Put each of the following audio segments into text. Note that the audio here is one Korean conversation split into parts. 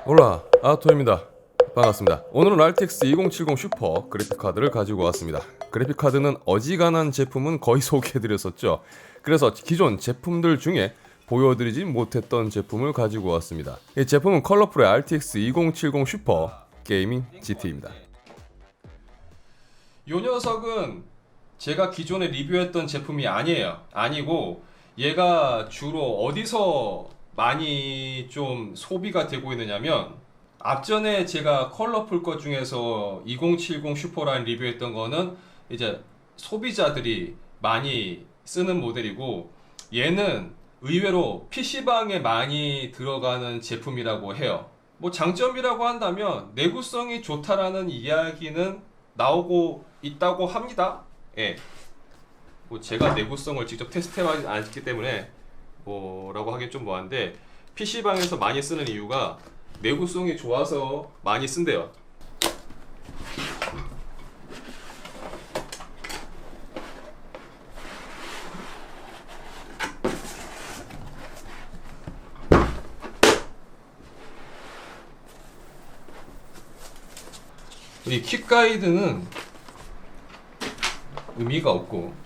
올라 아토입니다. 반갑습니다. 오늘은 RTX 2070 슈퍼 그래픽카드를 가지고 왔습니다. 그래픽카드는 어지간한 제품은 거의 소개해드렸었죠. 그래서 기존 제품들 중에 보여드리지 못했던 제품을 가지고 왔습니다. 이 제품은 컬러풀의 RTX 2070 슈퍼 게이밍 GT입니다. 이 녀석은 제가 기존에 리뷰했던 제품이 아니고 얘가 주로 어디서 많이 좀 소비가 되고 있느냐면, 앞전에 제가 컬러풀 것 중에서 2070 슈퍼라인 리뷰했던 거는 이제 소비자들이 많이 쓰는 모델이고, 얘는 의외로 PC방에 많이 들어가는 제품이라고 해요. 뭐 장점이라고 한다면 내구성이 좋다라는 이야기는 나오고 있다고 합니다. 예. 뭐 제가 내구성을 직접 테스트해보지 않았기 때문에 뭐라고 하긴 좀 뭐한데, PC방에서 많이 쓰는 이유가 내구성이 좋아서 많이 쓴대요. 이 킥 가이드는 의미가 없고,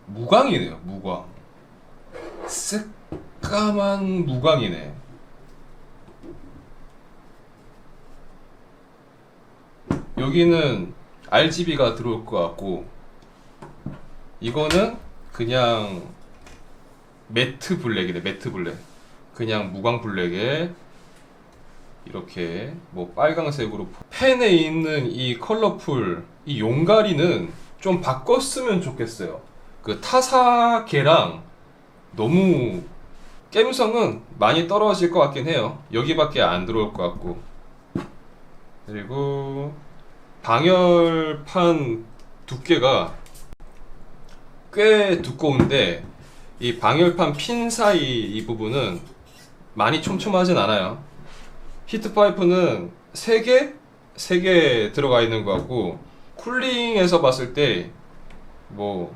무광이네요. 무광. 새까만 무광이네. 여기는 RGB가 들어올 것 같고, 이거는 그냥 매트 블랙이네. 매트 블랙. 그냥 무광 블랙에 이렇게 뭐 빨강색으로. 펜에 있는 이 컬러풀 이 용가리는 좀 바꿨으면 좋겠어요. 그 타사계랑 너무 감성은 많이 떨어질 것 같긴 해요. 여기밖에 안 들어올 것 같고. 그리고 방열판 두께가 꽤 두꺼운데, 이 방열판 핀 사이 이 부분은 많이 촘촘하진 않아요. 히트 파이프는 3개 들어가 있는 것 같고, 쿨링에서 봤을 때 뭐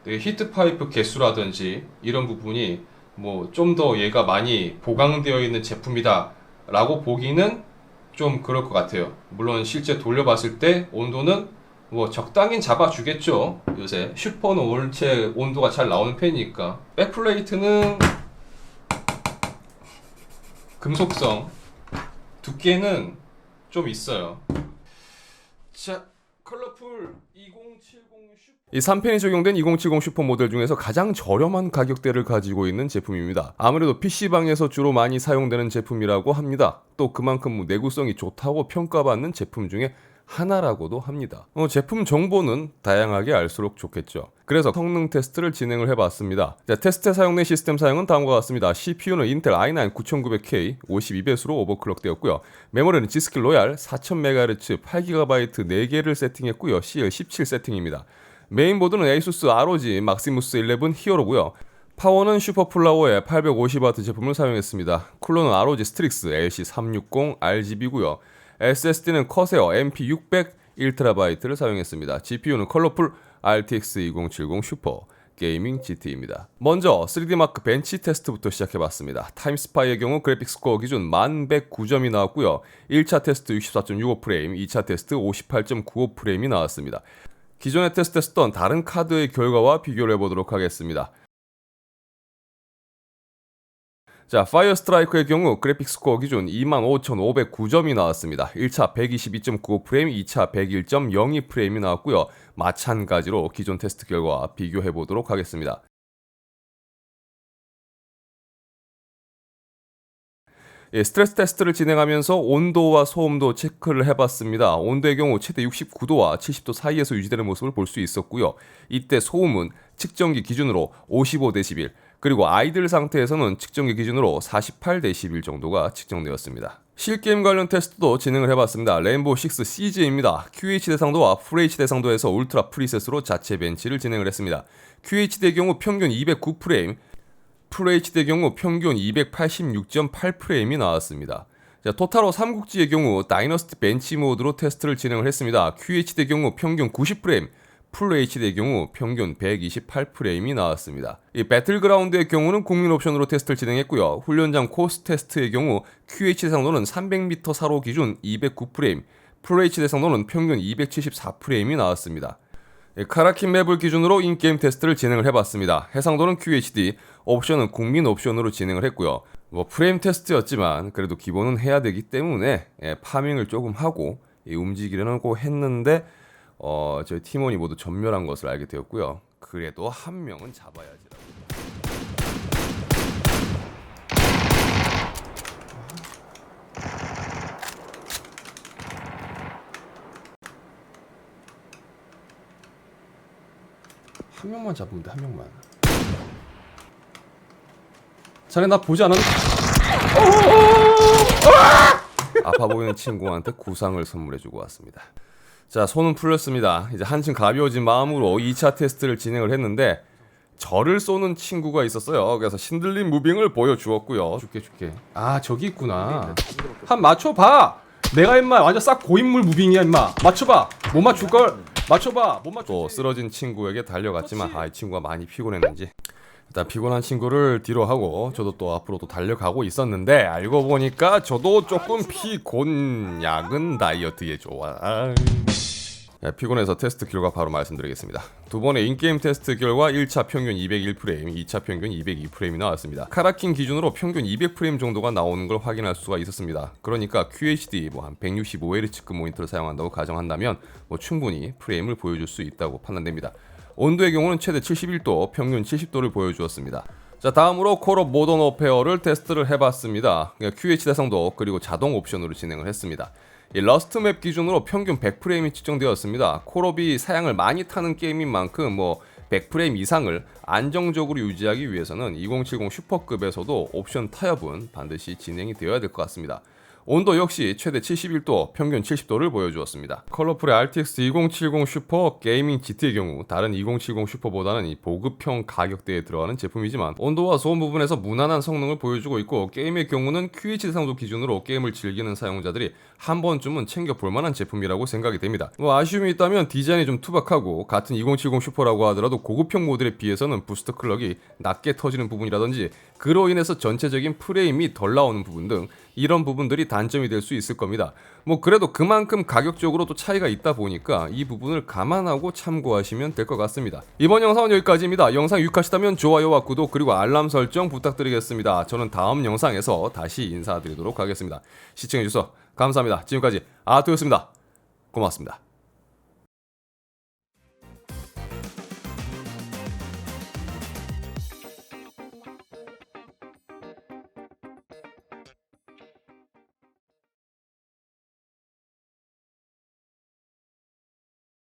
히트 파이프 개수라든지 이런 부분이 뭐 좀 더 얘가 많이 보강되어 있는 제품이다 라고 보기는 좀 그럴 것 같아요. 물론 실제 돌려봤을 때 온도는 뭐 적당히 잡아주겠죠. 요새 슈퍼는 원체 온도가 잘 나오는 편이니까. 백플레이트는 금속성, 두께는 좀 있어요. 자, 컬러풀 2070 슈퍼. 이 3펜이 적용된 2070 슈퍼 모델 중에서 가장 저렴한 가격대를 가지고 있는 제품입니다. 아무래도 PC방에서 주로 많이 사용되는 제품이라고 합니다. 또 그만큼 내구성이 좋다고 평가받는 제품 중에 하나라고도 합니다. 제품 정보는 다양하게 알수록 좋겠죠. 그래서 성능 테스트를 진행을 해봤습니다. 자, 테스트에 사용된 시스템 사양은 다음과 같습니다. CPU는 인텔 i9 9900K 52배수로 오버클럭되었고요. 메모리는 지스킬 로얄 4000MHz 8GB 4개를 세팅했고요. CL17 세팅입니다. 메인보드는 ASUS ROG Maximus 11 히어로고요. 파워는 슈퍼플라워의 850W 제품을 사용했습니다. 쿨러는 ROG 스트릭스 LC360 RGB고요. SSD는 커세어 MP600 1TB를 사용했습니다. GPU는 컬러풀 RTX 2070 슈퍼 게이밍 GT입니다. 먼저 3D 마크 벤치 테스트부터 시작해봤습니다. 타임스파이의 경우 그래픽 스코어 기준 1109점이 나왔고요. 1차 테스트 64.65프레임, 2차 테스트 58.95프레임이 나왔습니다. 기존에 테스트했던 다른 카드의 결과와 비교를 해보도록 하겠습니다. 자, 파이어 스트라이커의 경우 그래픽 스코어 기준 25,509점이 나왔습니다. 1차 122.95프레임, 2차 101.02프레임이 나왔고요. 마찬가지로 기존 테스트 결과와 비교해 보도록 하겠습니다. 예, 스트레스 테스트를 진행하면서 온도와 소음도 체크를 해봤습니다. 온도의 경우 최대 69도와 70도 사이에서 유지되는 모습을 볼 수 있었고요. 이때 소음은 측정기 기준으로 55dB, 그리고 아이들 상태에서는 측정기 기준으로 48dB 정도가 측정되었습니다. 실게임 관련 테스트도 진행을 해봤습니다. 레인보우 6 CJ입니다. QHD 대상도와 FHD 대상도에서 울트라 프리셋으로 자체 벤치를 진행을 했습니다. QHD의 경우 평균 209프레임, FHD의 경우 평균 286.8프레임이 나왔습니다. 자, 토탈로 삼국지의 경우 다이너스티 벤치 모드로 테스트를 진행을 했습니다. QHD의 경우 평균 90프레임, FHD의 경우 평균 128프레임이 나왔습니다. 이 배틀그라운드의 경우는 국민 옵션으로 테스트를 진행했고요. 훈련장 코스 테스트의 경우 QHD 상도는 300m 사로 기준 209프레임, FHD 상도는 평균 274프레임이 나왔습니다. 카라킨 맵을 기준으로 인게임 테스트를 진행을 해봤습니다. 해상도는 QHD, 옵션은 국민 옵션으로 진행을 했고요. 프레임 테스트였지만 그래도 기본은 해야 되기 때문에 파밍을 조금 하고 움직이려고 했는데 저희 팀원이 모두 전멸한 것을 알게 되었고요. 그래도 한 명은 잡아야지라고. 한 명만 잡으면 돼, 한 명만. 자네 나 보지 않았나? 아파 보이는 친구한테 구상을 선물해주고 왔습니다. 자, 손은 풀렸습니다. 이제 한층 가벼워진 마음으로 2차 테스트를 진행을 했는데 저를 쏘는 친구가 있었어요. 그래서 신들린 무빙을 보여주었고요. 줄게. 아, 저기 있구나. 한 맞춰봐. 내가 임마 완전 싹 고인물 무빙이야 임마. 맞춰봐. 못 맞출걸. 맞춰봐. 못 맞추지. 또 쓰러진 친구에게 달려갔지만 이 친구가 많이 피곤했는지 일단 피곤한 친구를 뒤로 하고 저도 또 앞으로 또 달려가고 있었는데 알고 보니까 저도 조금 피곤. 약은 다이어트에 좋아. 피곤해서 테스트 결과 바로 말씀드리겠습니다. 두 번의 인게임 테스트 결과 1차 평균 201프레임, 2차 평균 202프레임이 나왔습니다. 카라킨 기준으로 평균 200프레임 정도가 나오는 걸 확인할 수가 있었습니다. 그러니까 QHD 한 165Hz급 모니터를 사용한다고 가정한다면 충분히 프레임을 보여줄 수 있다고 판단됩니다. 온도의 경우는 최대 71도, 평균 70도를 보여주었습니다. 자, 다음으로 콜 오브 모던 워페어를 테스트를 해봤습니다. QHD 해상도 그리고 자동 옵션으로 진행을 했습니다. 이 러스트 맵 기준으로 평균 100프레임이 측정되었습니다. 콜옵이 사양을 많이 타는 게임인 만큼 100프레임 이상을 안정적으로 유지하기 위해서는 2070 슈퍼급에서도 옵션 타협은 반드시 진행이 되어야 될 것 같습니다. 온도 역시 최대 71도, 평균 70도를 보여주었습니다. 컬러풀의 RTX 2070 슈퍼 게이밍 GT의 경우 다른 2070 슈퍼보다는 이 보급형 가격대에 들어가는 제품이지만 온도와 소음 부분에서 무난한 성능을 보여주고 있고 게임의 경우는 QHD 상도 기준으로 게임을 즐기는 사용자들이 한 번쯤은 챙겨볼 만한 제품이라고 생각이 됩니다. 아쉬움이 있다면 디자인이 좀 투박하고 같은 2070 슈퍼라고 하더라도 고급형 모델에 비해서는 부스터 클럭이 낮게 터지는 부분이라든지 그로 인해서 전체적인 프레임이 덜 나오는 부분 등 이런 부분들이 단점이 될 수 있을 겁니다. 그래도 그만큼 가격적으로 또 차이가 있다 보니까 이 부분을 감안하고 참고하시면 될 것 같습니다. 이번 영상은 여기까지입니다. 영상 유익하시다면 좋아요와 구독 그리고 알람 설정 부탁드리겠습니다. 저는 다음 영상에서 다시 인사드리도록 하겠습니다. 시청해주셔서 감사합니다. 지금까지 아토였습니다. 고맙습니다.